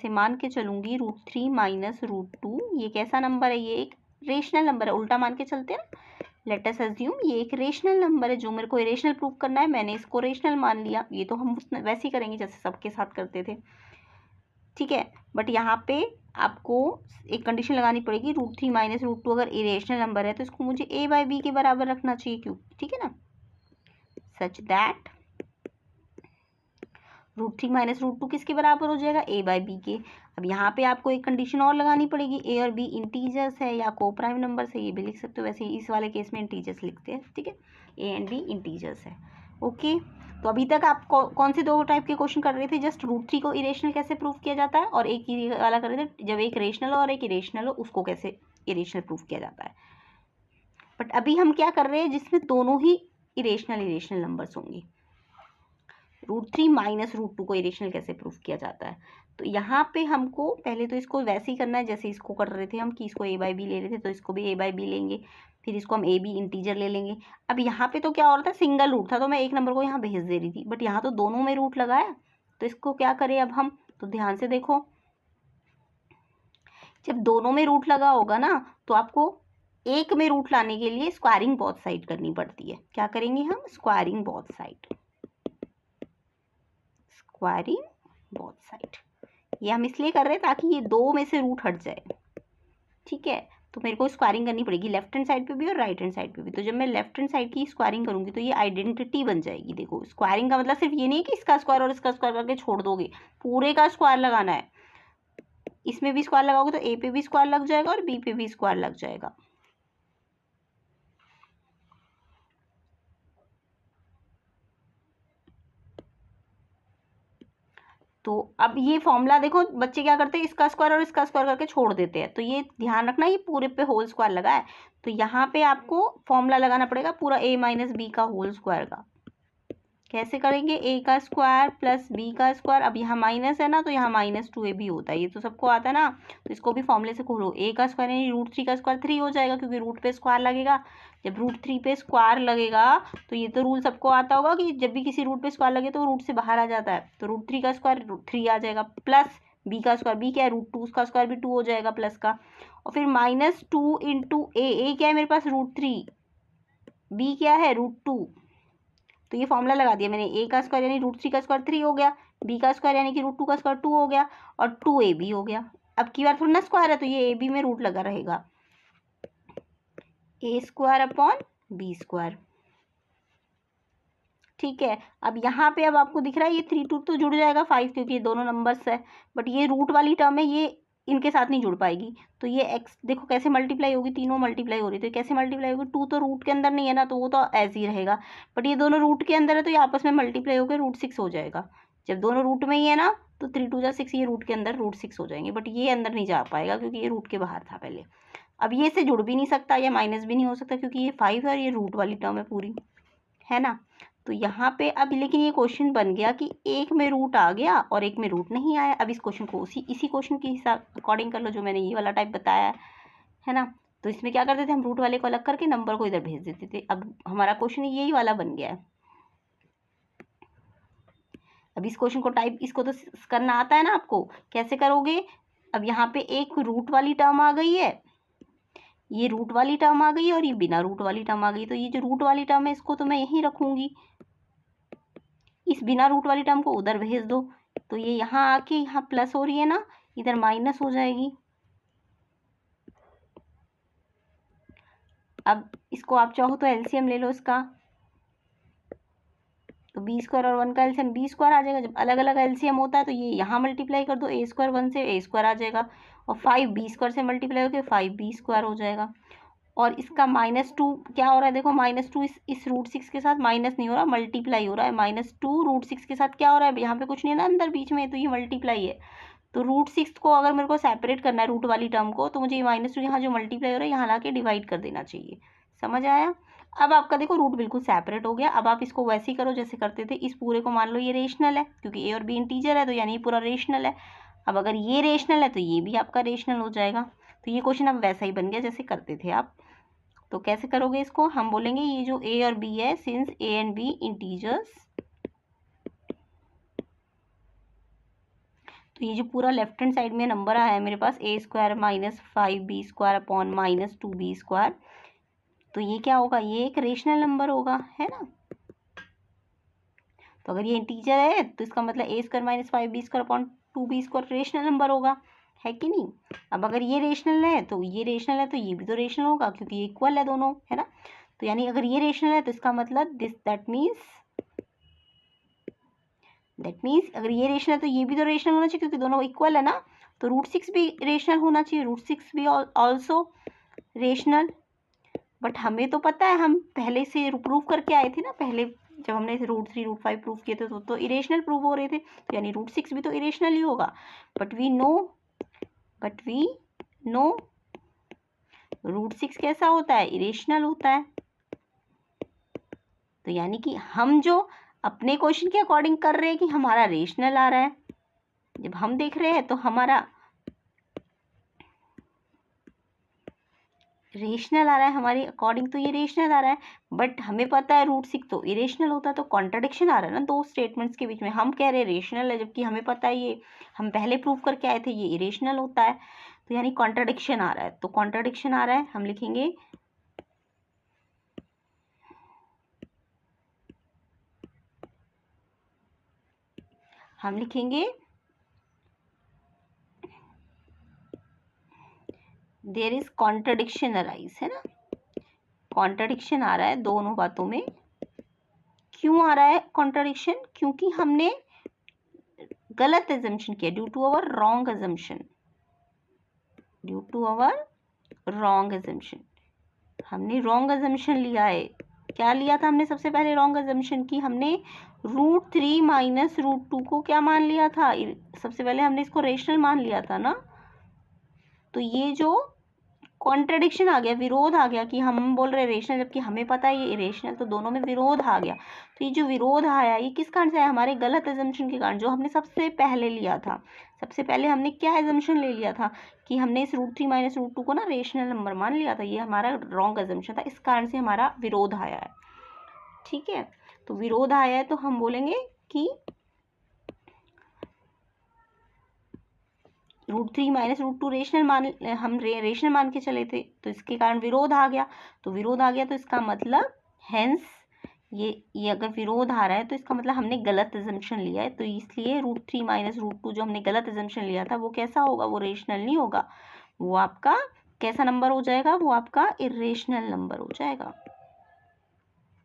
ऐसे मान के चलूंगी √3 माइनस √2, ये कैसा नंबर है, ये एक रेशनल नंबर है, उल्टा मान के चलते हैं ना। लेट अस अज्यूम ये एक रेशनल नंबर है, जो मेरे को रेशनल प्रूव करना है, मैंने इसको रेशनल मान लिया। ये तो हम वैसे ही करेंगे जैसे सबके साथ करते थे, ठीक है। बट यहाँ पे आपको एक कंडीशन लगानी पड़ेगी, √3 माइनस √2 अगर इरेशनल नंबर है तो इसको मुझे a/b के बराबर रखना चाहिए, क्यों, ठीक है ना, सच दैट √3 माइनस √2 किसके बराबर हो जाएगा, a/b के। अब यहाँ पे आपको एक कंडीशन और लगानी पड़ेगी, a और b इंटीजर्स है या को प्राइम नंबर है, ये भी लिख सकते हो, वैसे इस वाले केस में इंटीजर्स लिखते हैं, ठीक है, a एंड b इंटीजर्स है। ओके, तो अभी तक आप कौन से दो टाइप के क्वेश्चन कर रहे थे, जस्ट √3 को इरेशनल कैसे प्रूव किया जाता है, और एक ही वाला कर रहे थे जब एक रेशनल और एक इरेशनल हो उसको कैसे इरेशनल प्रूव किया जाता है। बट अभी हम क्या कर रहे हैं जिसमें दोनों ही इरेशनल नंबर्स होंगे, √3 माइनस √2 को इरेशनल कैसे प्रूफ किया जाता है। तो यहाँ पे हमको पहले तो इसको वैसे ही करना है जैसे इसको कर रहे थे हम, कि इसको a/b ले रहे थे तो इसको भी a/b लेंगे, फिर इसको हम ab इंटीजर ले लेंगे। अब यहाँ पे तो क्या हो रहा था, सिंगल रूट था तो मैं एक नंबर को यहाँ भेज दे रही थी, बट यहाँ तो दोनों में रूट लगा है, तो इसको क्या करें अब हम, तो ध्यान से देखो, जब दोनों में रूट लगा होगा ना तो आपको एक में रूट लाने के लिए स्क्वायरिंग बोथ साइड करनी पड़ती है। क्या करेंगे हम, squaring both side, squaring both side. ये हम इसलिए कर रहे हैं ताकि ये दो में से रूट हट जाए, ठीक है। तो मेरे को स्क्वायरिंग करनी पड़ेगी लेफ्ट हैंड साइड पे भी और राइट हैंड साइड पे भी। तो जब मैं लेफ्ट हैंड साइड की स्क्वायरिंग करूंगी तो ये आइडेंटिटी बन जाएगी। देखो स्क्वायरिंग का मतलब सिर्फ ये नहीं है कि इसका स्क्वायर और इसका स्क्वायर करके छोड़ दोगे, पूरे का स्क्वायर लगाना है। इसमें भी स्क्वायर लगाओगे तो ए पे भी स्क्वायर लग जाएगा और बी पे भी स्क्वायर लग जाएगा। तो अब ये फॉर्मूला देखो, बच्चे क्या करते हैं, इसका स्क्वायर और इसका स्क्वायर करके छोड़ देते हैं, तो ये ध्यान रखना ये पूरे पे होल स्क्वायर लगा है, तो यहाँ पे आपको फॉर्मूला लगाना पड़ेगा पूरा a माइनस बी का होल स्क्वायर का। कैसे करेंगे, a का स्क्वायर प्लस b का स्क्वायर, अब यहाँ माइनस है ना तो यहाँ -2ab होता है, ये तो सबको आता है ना, तो इसको भी फॉर्मूले से खोलो। a का स्क्वायर यानी √3 का स्क्वायर 3 हो जाएगा, क्योंकि रूट पे स्क्वायर लगेगा। जब √3 पे स्क्वायर लगेगा तो ये तो रूल सबको आता होगा कि जब भी किसी रूट पे स्क्वायर लगे तो रूट से बाहर आ जाता है, तो √3 का स्क्वायर 3 आ जाएगा, प्लस b का स्क्वायर, b क्या है √2, उसका स्क्वायर भी 2 हो जाएगा प्लस का, और फिर -2 इंटू a क्या है मेरे पास √3, b क्या है √2, तो ये फॉर्मूला लगा दिया मैंने, a का स्क्वायर यानी √3 का स्क्वायर 3 हो गया, b का स्क्वायर यानी कि √2 का स्क्वायर 2 हो गया, और 2ab हो गया। अब की बार थोड़ा ना स्क्वायर है तो ये ab में रूट लगा रहेगा, a square upon b square, ठीक है। अब यहाँ पे अब आपको दिख रहा है ये 3 2 तो जुड़ जाएगा 5, क्योंकि ये दोनों नंबर्स है, बट ये रूट वाली टर्म है, ये इनके साथ नहीं जुड़ पाएगी, तो ये x देखो कैसे मल्टीप्लाई होगी, तीनों मल्टीप्लाई हो रही, तो कैसे मल्टीप्लाई होगी, 2 तो रूट के अंदर नहीं है ना, तो वो तो ऐसे ही रहेगा, बट ये दोनों रूट के अंदर है तो ये आपस में मल्टीप्लाई होकर √6 हो जाएगा। जब दोनों रूट में ही है ना तो 3 2 जा 6, ये रूट के अंदर √6 हो जाएंगे, बट ये अंदर नहीं जा पाएगा क्योंकि ये रूट के बाहर था पहले। अब ये से जुड़ भी नहीं सकता या माइनस भी नहीं हो सकता, क्योंकि ये 5 है और ये रूट वाली टर्म है पूरी, है ना। तो यहाँ पे अब लेकिन ये क्वेश्चन बन गया कि एक में रूट आ गया और एक में रूट नहीं आया। अब इस क्वेश्चन को इसी क्वेश्चन के हिसाब अकॉर्डिंग कर लो जो मैंने ये वाला टाइप बताया है ना। तो इसमें क्या करते थे हम, रूट वाले को अलग करके नंबर को इधर भेज देते थे। अब हमारा क्वेश्चन यही वाला बन गया है। अब इस क्वेश्चन को टाइप इसको तो करना आता है ना आपको, कैसे करोगे। अब यहाँ पे एक रूट वाली टर्म आ गई है, ये रूट वाली टर्म आ गई और ये बिना रूट वाली टर्म आ गई, तो ये जो रूट वाली टर्म है इसको तो मैं यहीं रखूंगी, इस बिना रूट वाली टर्म को उधर भेज दो, तो ये यहाँ आके यहाँ प्लस हो रही है ना, इधर माइनस हो जाएगी। अब इसको आप चाहो तो एलसीएम ले लो इसका, तो बी स्क्वायर और 1 का एलसीएम बी स्क्वायर आ जाएगा। जब अलग अलग एलसीएम होता है तो ये यहाँ मल्टीप्लाई कर दो, a स्क्वायर 1 से a स्क्वायर आ जाएगा, और 5 बी स्क्वायर से मल्टीप्लाई होकर 5 बी स्क्वायर हो जाएगा। और इसका -2 क्या हो रहा है, देखो -2 इस √6 के साथ माइनस नहीं हो रहा, मल्टीप्लाई हो रहा है। -2 √6 के साथ क्या हो रहा है, यहाँ पे कुछ नहीं है ना अंदर बीच में, तो ये मल्टीप्लाई है। तो √6 को अगर मेरे को सेपरेट करना है रूट वाली टर्म को, तो मुझे ये -2 यहाँ जो मल्टीप्लाई हो रहा है यहाँ ला के डिवाइड कर देना चाहिए। समझ आया। अब आपका देखो रूट बिल्कुल सेपरेट हो गया। अब आप इसको वैसे ही करो जैसे करते थे। इस पूरे को मान लो ये रेशनल है, क्योंकि a और b इंटीजर है तो यानी ये पूरा रेशनल है। अब अगर ये रेशनल है तो ये भी आपका रेशनल हो जाएगा। तो ये क्वेश्चन अब वैसा ही बन गया जैसे करते थे आप। तो कैसे करोगे इसको, हम बोलेंगे ये जो a और b है, since a and b integers, तो ये जो पूरा लेफ्ट हैंड साइड में नंबर आया है मेरे पास a² minus 5b² upon minus 2b², तो ये क्या होगा, ये एक रेशनल नंबर होगा, है ना। तो अगर ये इंटीजर है तो इसका मतलब a² minus 5b² upon 2b² rational number होगा, है कि नहीं। अब अगर ये रेशनल है तो ये रेशनल है, तो ये भी तो रेशनल होगा क्योंकि ये इक्वल है दोनों, है ना। तो यानी अगर ये रेशनल है तो इसका मतलब दैट मीन्स अगर ये रेशनल है तो ये भी तो रेशनल होना चाहिए क्योंकि दोनों इक्वल है ना। तो √6 भी रेशनल होना चाहिए, √6 भी ऑल्सो रेशनल। बट हमें तो पता है, हम पहले से प्रूव करके आए थे ना, पहले जब हमने √3 √5 प्रूव किए थे तो इरेशनल प्रूव हो रहे थे, तो यानी √6 भी तो इरेशनल ही होगा। बट वी नो √6 कैसा होता है, इरेशनल होता है। तो यानी कि हम जो अपने क्वेश्चन के अकॉर्डिंग कर रहे हैं कि हमारा रेशनल आ रहा है, जब हम देख रहे हैं तो हमारा रेशनल आ रहा है, हमारे अकॉर्डिंग तो ये रेशनल आ रहा है। बट हमें पता है √6 तो इरेशनल होता है, तो कॉन्ट्रडिक्शन आ रहा है ना दो स्टेटमेंट्स के बीच में। हम कह रहे हैं रेशनल है जबकि हमें पता है ये हम पहले प्रूव करके आए थे ये इरेशनल होता है, तो यानी कॉन्ट्रडिक्शन आ रहा है। तो कॉन्ट्रडिक्शन आ रहा है, हम लिखेंगे देयर इज कॉन्ट्रडिक्शन अराइज, है ना। कॉन्ट्रडिक्शन आ रहा है दोनों बातों में। क्यों आ रहा है कॉन्ट्रडिक्शन, क्योंकि हमने गलत एजम्पशन किया, due to our wrong assumption, हमने रॉन्ग एजम्पशन लिया है। क्या लिया था हमने सबसे पहले रॉन्ग एजम्पशन की, हमने √3 माइनस √2 को क्या मान लिया था, सबसे पहले हमने इसको रेशनल मान लिया था ना। तो ये जो कॉन्ट्रडिक्शन आ गया, विरोध आ गया कि हम बोल रहे रेशनल जबकि हमें पता है ये इरेशनल, तो दोनों में विरोध आ गया। तो ये जो विरोध आया ये किस कारण से आया, हमारे गलत एजम्पशन के कारण, जो हमने सबसे पहले लिया था। सबसे पहले हमने क्या एजम्पशन ले लिया था कि हमने इस √3 माइनस √2 को ना रेशनल नंबर मान लिया था, ये हमारा रॉन्ग एजम्पशन था, इस कारण से हमारा विरोध आया है। ठीक है, तो विरोध आया है तो हम बोलेंगे कि √3 माइनस √2 रेशनल मान के चले थे, तो इसके कारण विरोध आ गया। तो विरोध आ गया तो इसका मतलब हेंस ये अगर विरोध आ रहा है तो इसका मतलब हमने गलत एजम्पशन लिया है। तो इसलिए √3 माइनस √2 जो हमने गलत एजम्पशन लिया था वो कैसा होगा, वो रेशनल नहीं होगा, वो आपका कैसा नंबर हो जाएगा, वो आपका इरेशनल नंबर हो जाएगा।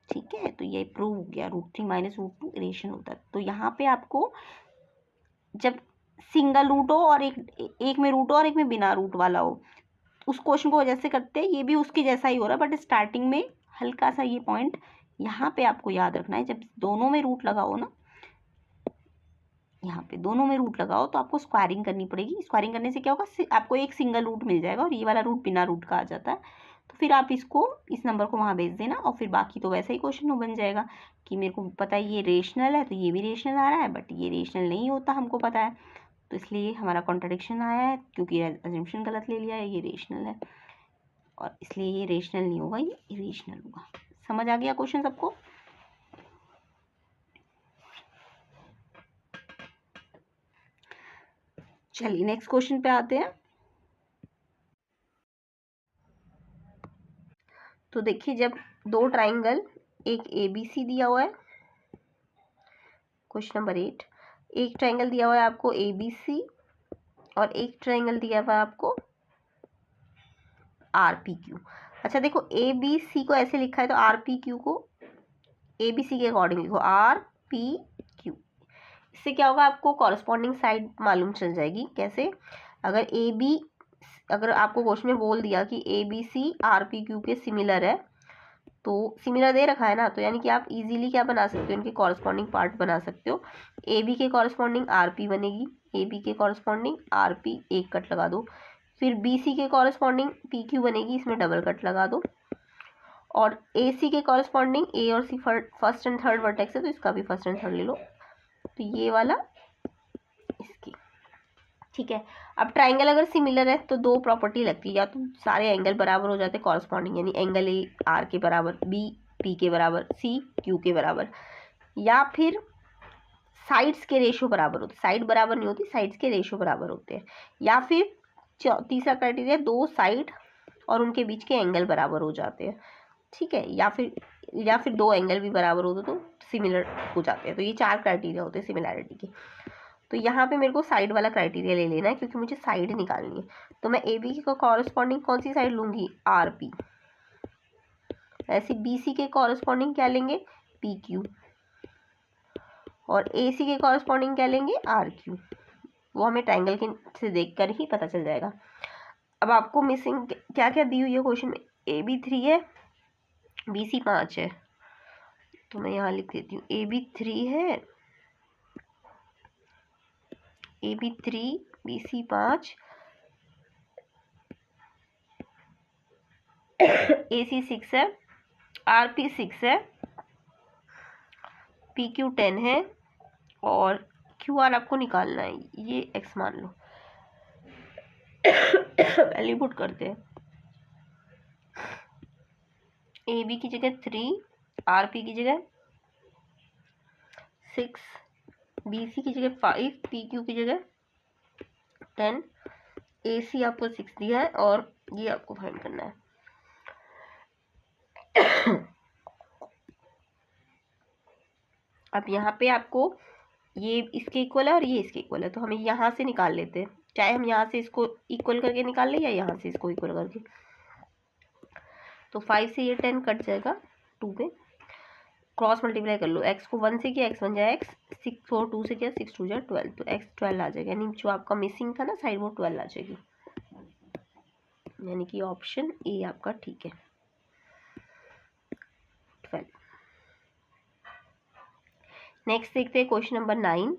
ठीक है, तो ये प्रूव हो गया √3 माइनस √2 इरेशनल होता है। तो यहाँ पे आपको जब सिंगल रूट हो और एक में रूट हो और एक में बिना रूट वाला हो, उस क्वेश्चन को जैसे करते हैं ये भी उसके जैसा ही हो रहा है, बट स्टार्टिंग में हल्का सा ये पॉइंट यहाँ पे आपको याद रखना है, जब दोनों में रूट लगाओ ना, यहाँ पे दोनों में रूट लगाओ तो आपको स्क्वायरिंग करनी पड़ेगी। स्क्वायरिंग करने से क्या होगा, आपको एक सिंगल रूट मिल जाएगा और ये वाला रूट बिना रूट का आ जाता है। तो फिर आप इसको इस नंबर को वहाँ भेज देना और फिर बाकी तो वैसे ही क्वेश्चन बन जाएगा कि मेरे को पता है ये रेशनल है तो ये भी रेशनल आ रहा है, बट ये रेशनल नहीं होता हमको पता है, तो इसलिए हमारा कॉन्ट्रडिक्शन आया है क्योंकि अजम्पशन गलत ले लिया है, ये रेशनल है और इसलिए ये रेशनल नहीं होगा, ये इरेशनल होगा। समझ आ गया क्वेश्चन सबको। चलिए नेक्स्ट क्वेश्चन पे आते हैं। तो देखिए जब दो ट्राइंगल, एक ABC दिया हुआ है, क्वेश्चन नंबर 8, एक ट्राइंगल दिया हुआ है आपको ABC और एक ट्राइंगल दिया हुआ है आपको RPQ। अच्छा देखो ABC को ऐसे लिखा है तो RPQ को ABC के अकॉर्डिंग लिखो RPQ। इससे क्या होगा, आपको कॉरस्पॉन्डिंग साइड मालूम चल जाएगी। कैसे, अगर आपको क्वेश्चन में बोल दिया कि ABC RPQ के सिमिलर है, तो सिमिलर दे रखा है ना, तो यानी कि आप इजीली क्या बना सकते हो, इनके कॉरस्पॉन्डिंग पार्ट बना सकते हो। AB के कॉरस्पॉन्डिंग RP बनेगी, AB के कॉरस्पॉन्डिंग RP एक कट लगा दो, फिर BC के कॉरस्पॉन्डिंग PQ बनेगी, इसमें डबल कट लगा दो, और AC के कॉरस्पॉन्डिंग A और C first and third vertex है तो इसका भी फर्स्ट एंड थर्ड ले लो, तो ये वाला इसकी। ठीक है, अब ट्राइंगल अगर सिमिलर है तो दो प्रॉपर्टी लगती है, या तो सारे एंगल बराबर हो जाते हैं कॉरस्पॉन्डिंग, यानी एंगल A R के बराबर, B P के बराबर, C Q के बराबर, या फिर साइड्स के रेशो बराबर होते हैं, साइड बराबर नहीं होती, साइड्स के रेशो बराबर होते हैं। या फिर तीसरा क्राइटेरिया, दो साइड और उनके बीच के एंगल बराबर हो जाते हैं, ठीक है। या फिर दो एंगल भी बराबर होते तो सिमिलर हो जाते हैं। तो ये 4 क्राइटेरिया होते हैं सिमिलैरिटी के। तो यहाँ पे मेरे को साइड वाला क्राइटेरिया ले लेना है क्योंकि मुझे साइड निकालनी है। तो मैं ए बी के कॉरस्पॉन्डिंग कौन सी साइड लूँगी, आर पी। ऐसे बी सी के कॉरस्पॉन्डिंग क्या लेंगे, पी क्यू। और ए सी के कॉरस्पॉन्डिंग क्या लेंगे, आर क्यू। वो हमें ट्रायंगल के से देखकर ही पता चल जाएगा। अब आपको मिसिंग क्या क्या दी हुई है क्वेश्चन में, ए बी 3 है, बी सी 5 है। तो मैं यहाँ लिख देती हूँ ए बी 3 है, ए बी 3, बी सी 5, ए सी 6 है, आर पी 6 है, पी क्यू 10 है और क्यू आर आपको निकालना है, ये एक्स मान लो। वैल्यू पुट करते हैं, ए बी की जगह 3, आर पी की जगह 6, बी सी की जगह 5, पी क्यू की जगह 10, ए सी आपको 6 दिया है और ये आपको फाइंड करना है। अब यहाँ पे आपको ये इसके इक्वल है और ये इसके इक्वल है, तो हमें यहाँ से निकाल लेते हैं, चाहे हम यहाँ से इसको इक्वल करके निकाल लें या यहाँ से इसको इक्वल करके। तो 5 से ये 10 कट जाएगा, 2 में क्रॉस मल्टीप्लाई कर लो, x को 1 से किया x बन जाए x, 6 और 2 से किया 6 2 जा 12, तो x 12 आ जाएगा, यानी जो आपका मिसिंग था ना साइड वो 12 आ जाएगी, यानी कि ऑप्शन ए आपका ठीक है, 12। नेक्स्ट देखते हैं question number 9।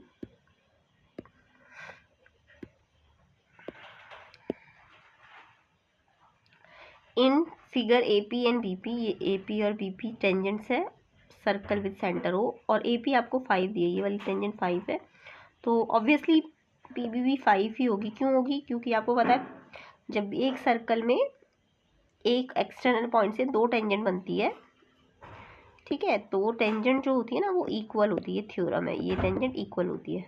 In figure AP and BP, ये AP और BP टेंजेंट्स है, सर्कल विद सेंटर हो, और AP आपको 5 दी है, ये वाली टेंजेंट 5 है, तो ऑब्वियसली PB भी 5 ही होगी। क्यों होगी, क्योंकि आपको पता है जब एक सर्कल में एक एक्सटर्नल पॉइंट से 2 टेंजेंट बनती है, ठीक है, तो टेंजेंट जो होती है ना वो इक्वल होती है, थ्योरम है, ये टेंजेंट इक्वल होती है।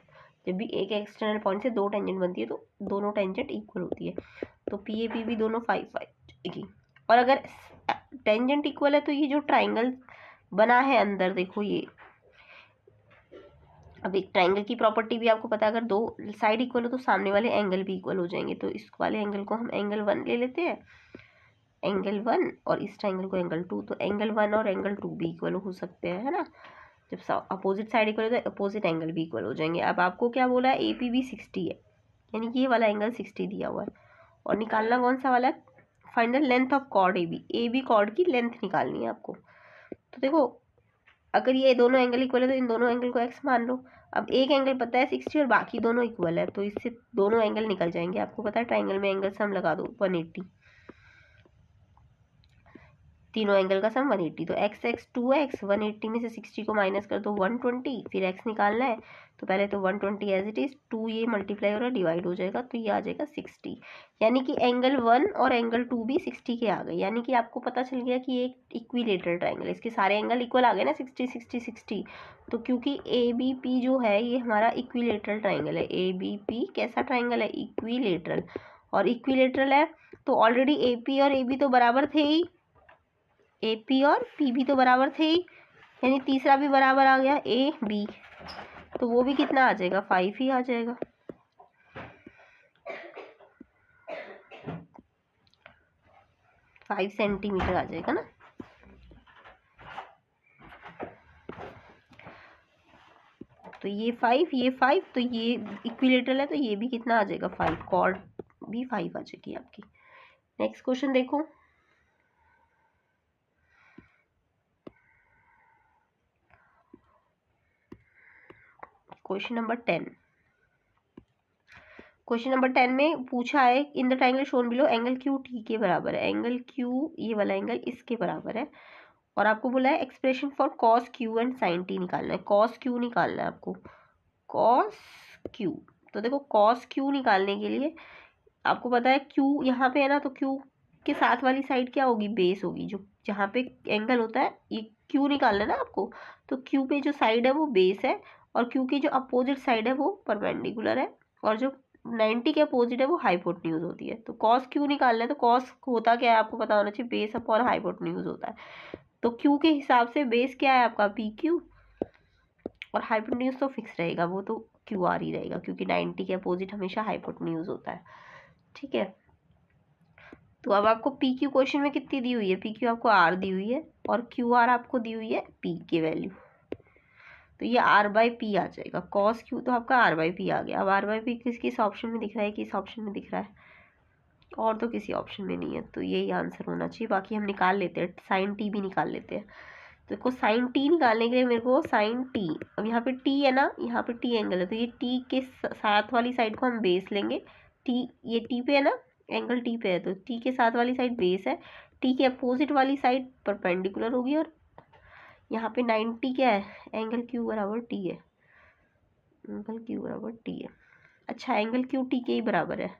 जब भी एक एक्सटर्नल पॉइंट से 2 टेंजेंट बनती है तो दोनों टेंजेंट इक्वल होती है, तो PA भी दोनों 5 5 और अगर टेंजेंट इक्वल है तो ये जो ट्राइंगल बना है अंदर देखो, ये अब एक ट्राइंगल की प्रॉपर्टी भी आपको पता है, अगर 2 साइड इक्वल हो तो सामने वाले एंगल भी इक्वल हो जाएंगे। तो इस वाले एंगल को हम एंगल 1 ले लेते हैं, एंगल 1, और इस ट्राइंगल को एंगल 2, तो एंगल 1 और एंगल 2 भी इक्वल हो सकते हैं, है ना। जब अपोजिट साइड इक्वल हो तो अपोजिट एंगल भी इक्वल हो जाएंगे। अब आपको क्या बोला है, AP भी 60 है, यानी कि ये वाला एंगल 60 दिया हुआ है, और निकालना कौन सा वाला है, find the length of chord AB chord की लेंथ निकालनी है आपको। तो देखो अगर ये दोनों एंगल इक्वल है तो इन दोनों एंगल को x मान लो। अब एक एंगल पता है 60 और बाकी दोनों इक्वल है, तो इससे दोनों एंगल निकल जाएंगे। आपको पता है ट्राइंगल में एंगल सम लगा दो 180, तीनों एंगल का सम 180, तो x 2x, 180 में से 60 को माइनस कर दो 120, फिर x निकालना है तो पहले तो 120 एज इट इज़, 2 ये मल्टीप्लाई हो रहा है डिवाइड हो जाएगा, तो ये आ जाएगा 60, यानी कि एंगल 1 और एंगल 2 भी 60 के आ गए। यानी कि आपको पता चल गया कि एक इक्विलेटरल ट्राइंगल, इसके सारे एंगल इक्वल आ गए ना, 60 60 60, तो क्योंकि ABP जो है ये हमारा इक्विलेटरल ट्राइंगल है। ABP कैसा ट्राइंगल है, इक्विलेटरल, और इक्विलेटरल है तो ऑलरेडी AP और AB तो बराबर थे ही, AP और PB तो बराबर थे ही, यानी तीसरा भी बराबर आ गया AB, तो वो भी कितना आ जाएगा, 5 ही आ जाएगा। फाइव सेंटीमीटर आ जाएगा ना। तो ये 5 तो ये इक्विलेटरल है, तो ये भी कितना आ जाएगा 5, कॉर्ड भी 5 आ जाएगी आपकी। नेक्स्ट क्वेश्चन देखो, क्वेश्चन नंबर 10। क्वेश्चन नंबर 10 में पूछा है in the triangle shown below angle Q T के बराबर है, एंगल क्यू ये वाला एंगल इसके बराबर है, और आपको बोला है expression for cos q and sine t निकालना है। कॉस क्यू निकालना है आपको, कॉस क्यू। तो देखो कॉस क्यू निकालने के लिए आपको पता है क्यू यहाँ पे है ना, तो क्यू के साथ वाली साइड क्या होगी, बेस होगी, जो जहाँ पे एंगल होता है ये क्यू निकालना है ना आपको, तो क्यू पे जो साइड है वो बेस है, और क्यू की जो अपोजिट साइड है वो परपेंडिकुलर है, और जो 90 के अपोजिट है वो हाइपोटेन्यूज होती है। तो कॉस क्यू निकालना है, तो कॉस होता क्या है आपको पता होना चाहिए, बेस अपॉन हाइपोटेन्यूज होता है। तो क्यू के हिसाब से बेस क्या है आपका पी क्यू, और हाइपोटेन्यूज तो फिक्स रहेगा, वो तो क्यू आर ही रहेगा, क्योंकि 90 के अपोजिट हमेशा हाइपोटेन्यूज होता है। ठीक है, तो अब आपको पी क्यू क्वेश्चन में कितनी दी हुई है, पी क्यू आपको आर दी हुई है और क्यू आर आपको दी हुई है पी की वैल्यू। तो ये आर बाई पी आ जाएगा, कॉस क्यू तो आपका आर बाई पी आ गया। अब आर बाई पी किस किस ऑप्शन में दिख रहा है, किस ऑप्शन में दिख रहा है, और तो किसी ऑप्शन में नहीं है, तो यही आंसर होना चाहिए। बाकी हम निकाल लेते हैं, साइन टी भी निकाल लेते हैं। तो देखो साइन टी निकालने के लिए मेरे को साइन टी, अब यहाँ पे टी है ना, यहाँ पे टी एंगल है, तो ये टी के साथ वाली साइड को हम बेस लेंगे। टी, ये टी पे है ना, एंगल टी पे है, तो टी के साथ वाली साइड बेस है, टी के अपोजिट वाली साइड परपेंडिकुलर होगी, और यहाँ पे 90 क्या है, एंगल क्यू बराबर टी है, एंगल क्यू बराबर टी है। अच्छा, एंगल क्यू टी के ही बराबर है,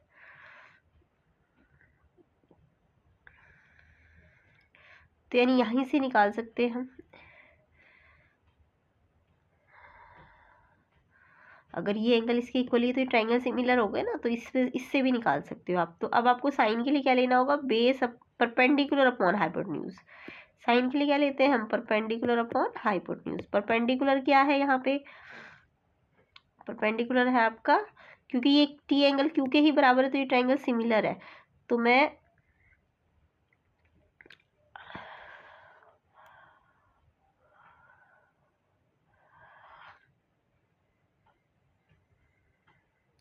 तो यानी यहीं से निकाल सकते हैं हम। अगर ये एंगल इसके इक्वली है तो ये ट्रायंगल सिमिलर हो गए ना, तो इससे भी निकाल सकते हो आप। तो अब आपको साइन के लिए क्या लेना होगा, base perpendicular upon hypotenuse. Sine के लिए क्या लेते हैं हम, परपेंडिकुलर अपॉन हाइपोटेन्यूज। परपेंडिकुलर क्या है यहाँ पे, परपेंडिकुलर है आपका, क्योंकि ये टी एंगल क्यू के ही बराबर है, तो ये ट्रायंगल सिमिलर है। तो मैं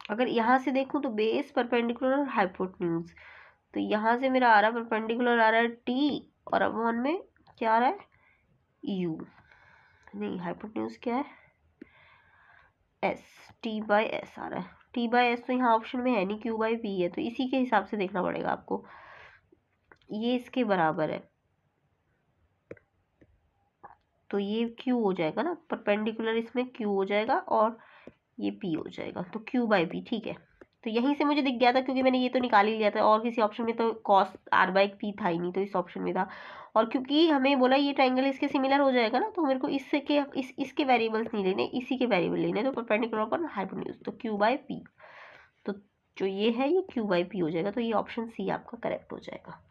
अगर यहाँ से देखूँ तो बेस परपेंडिकुलर और हाइपोटेन्यूज, तो यहाँ से मेरा आ रहा है परपेंडिकुलर आ रहा है टी, और अब वन में क्या आ रहा है यू, नहीं हाइपोटेन्यूज क्या है एस, टी बाई एस आ रहा है। टी बाई एस तो यहाँ ऑप्शन में है नहीं, क्यू बाई पी है, तो इसी के हिसाब से देखना पड़ेगा आपको, ये इसके बराबर है, तो ये क्यू हो जाएगा ना, परपेंडिकुलर इसमें क्यू हो जाएगा और ये पी हो जाएगा, तो क्यू बाई पी। ठीक है, तो यहीं से मुझे दिख गया था, क्योंकि मैंने ये तो निकाल ही लिया था, और किसी ऑप्शन में तो कॉस आर बाई पी था ही नहीं, तो इस ऑप्शन में था। और क्योंकि हमें बोला ये ट्रायंगल इसके सिमिलर हो जाएगा ना, तो मेरे को इसके वेरिएबल्स नहीं लेने, इसी के वेरिएबल लेने, तो परपेंडिकुलर पर हाइपोटेन्यूज, तो क्यू बाई पी। तो जो ये है ये क्यू बाई पी हो जाएगा, तो ये ऑप्शन सी आपका करेक्ट हो जाएगा।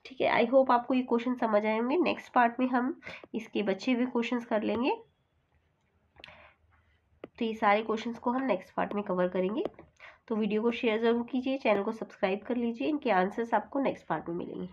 ठीक है, आई होप आपको ये क्वेश्चन समझ आए होंगे। नेक्स्ट पार्ट में हम इसके बचे हुए क्वेश्चंस कर लेंगे, तो ये सारे क्वेश्चंस को हम नेक्स्ट पार्ट में कवर करेंगे। तो वीडियो को शेयर ज़रूर कीजिए, चैनल को सब्सक्राइब कर लीजिए, इनके आंसर्स आपको नेक्स्ट पार्ट में मिलेंगे।